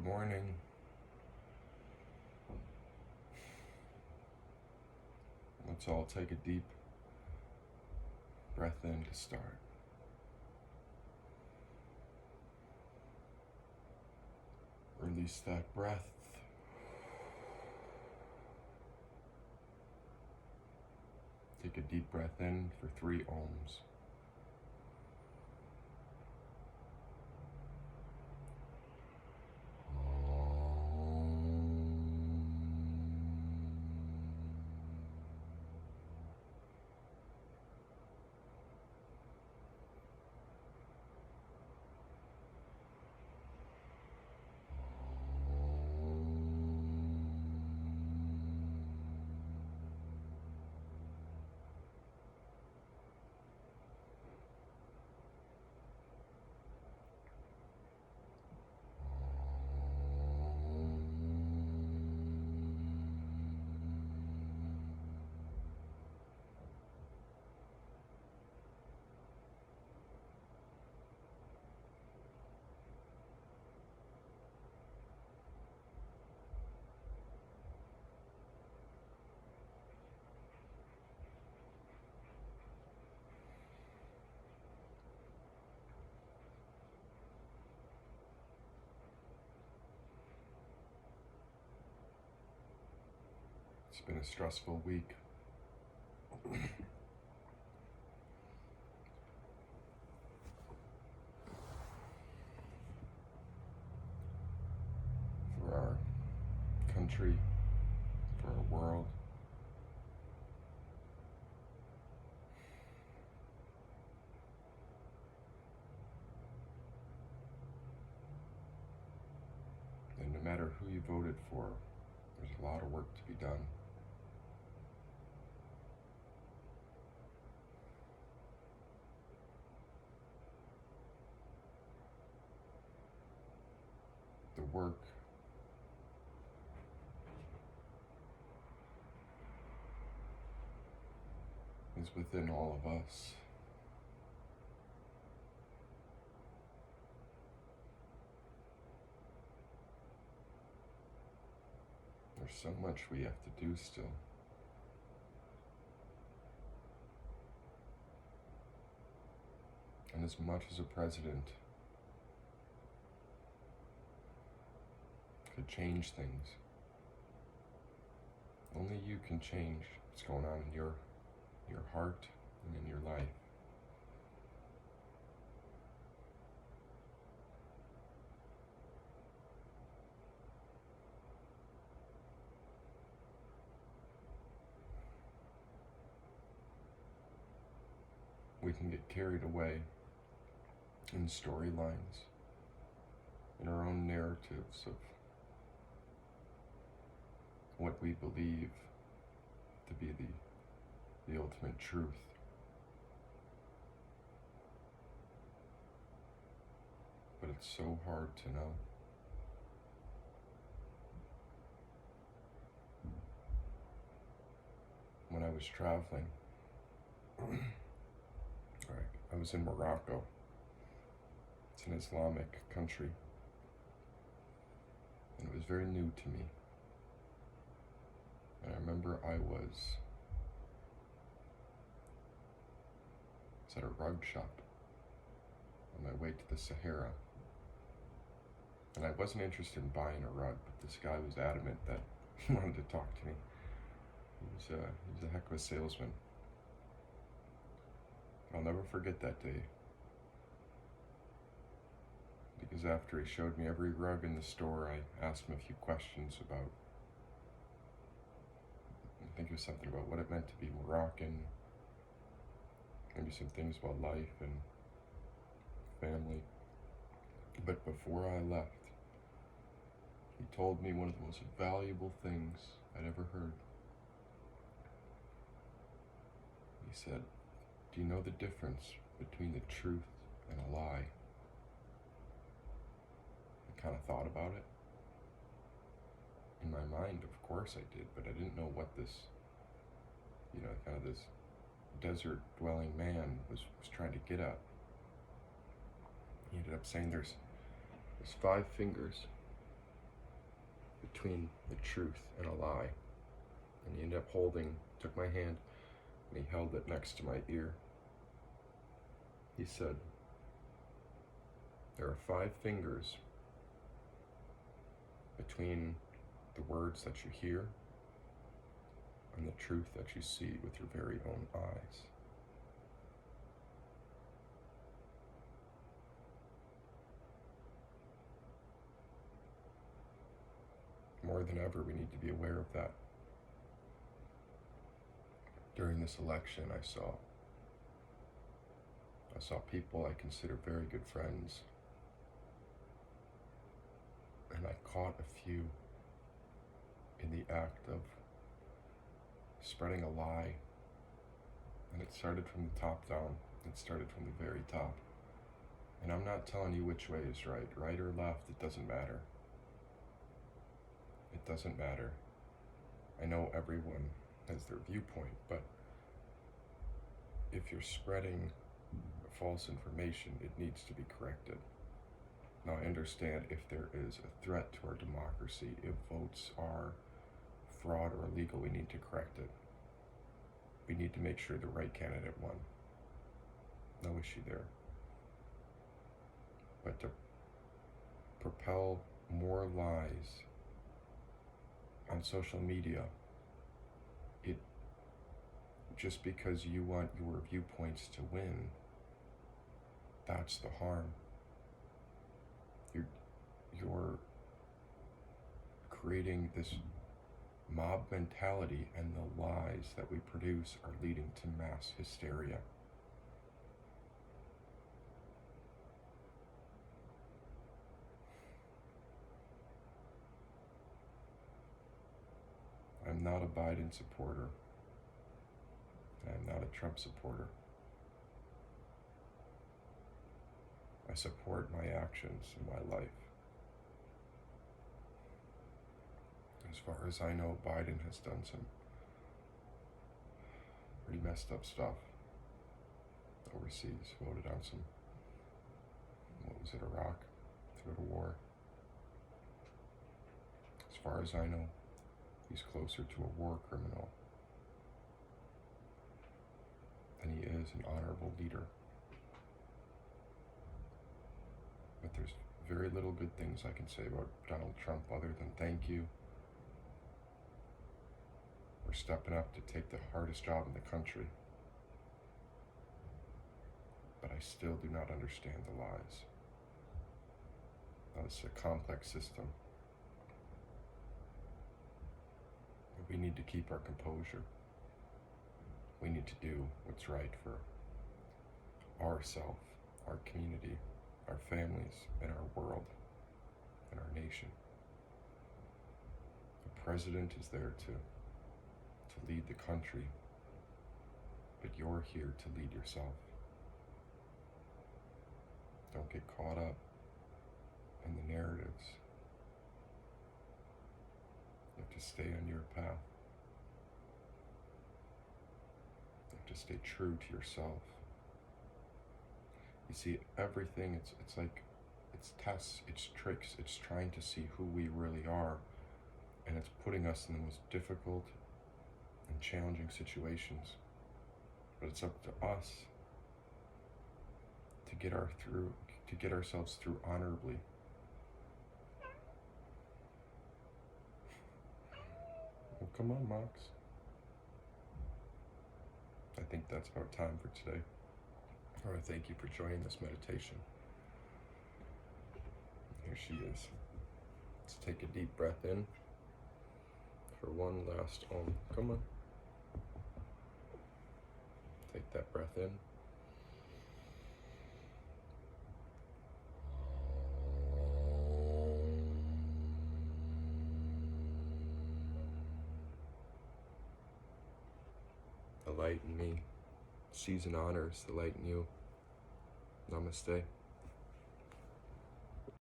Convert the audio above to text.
Good morning. Let's all take a deep breath in to start. Release that breath. Take a deep breath in for 3 ohms. It's been a stressful week. For our country, for our world. And no matter who you voted for, there's a lot of work to be done. The work is within all of us. There's so much we have to do still. And as much as a president could change things, only you can change what's going on in your heart and in your life. We can get carried away in storylines, in our own narratives of what we believe to be the ultimate truth. But it's so hard to know. When I was traveling, I was in Morocco. It's an Islamic country. And it was very new to me. And I remember I was at a rug shop on my way to the Sahara. And I wasn't interested in buying a rug, but this guy was adamant that he wanted to talk to me. He was a heck of a salesman. I'll never forget that day. Because after he showed me every rug in the store, I asked him a few questions about, I think it was something about what it meant to be Moroccan, maybe some things about life and family. But before I left, he told me one of the most valuable things I'd ever heard. He said, "Do you know the difference between the truth and a lie?" I kind of thought about it. In my mind, of course I did, but I didn't know what this, kind of this desert-dwelling man was trying to get at. He ended up saying there's 5 fingers between the truth and a lie. And he ended up took my hand, and he held it next to my ear. He said, there are 5 fingers between the words that you hear and the truth that you see with your very own eyes. More than ever, we need to be aware of that. During this election, I saw people I consider very good friends, and I caught a few in the act of spreading a lie, and it started from the top down. It started from the very top. And I'm not telling you which way is right or left, it doesn't matter. It doesn't matter. I know everyone has their viewpoint, but if you're spreading false information, it needs to be corrected. Now, I understand if there is a threat to our democracy, if votes are fraud or illegal, we need to correct it. We need to make sure the right candidate won. No issue there. But to propel more lies on social media, just because you want your viewpoints to win, that's the harm. You're creating this mob mentality, and the lies that we produce are leading to mass hysteria. I'm not a Biden supporter. I'm not a Trump supporter. I support my actions in my life. As far as I know, Biden has done some pretty messed up stuff overseas. Voted on some, Iraq? To go to war. As far as I know, he's closer to a war criminal than he is an honorable leader. But there's very little good things I can say about Donald Trump other than thank you. We're stepping up to take the hardest job in the country. But I still do not understand the lies. Now, it's a complex system. But we need to keep our composure. We need to do what's right for ourself, our community, our families, and our world, and our nation. The president is there to lead the country, but you're here to lead yourself. Don't get caught up in the narratives. You have to stay on your path. You have to stay true to yourself. You see, everything, it's like, it's tests, it's tricks, it's trying to see who we really are, and it's putting us in the most difficult and challenging situations. But it's up to us to get ourselves through honorably. Well, come on, Mox. I think that's about time for today. I want to thank you for joining this meditation. Here she is. Let's take a deep breath in for one last Om. Come on. Take that breath in. The light in me sees and honors the light in you. Namaste.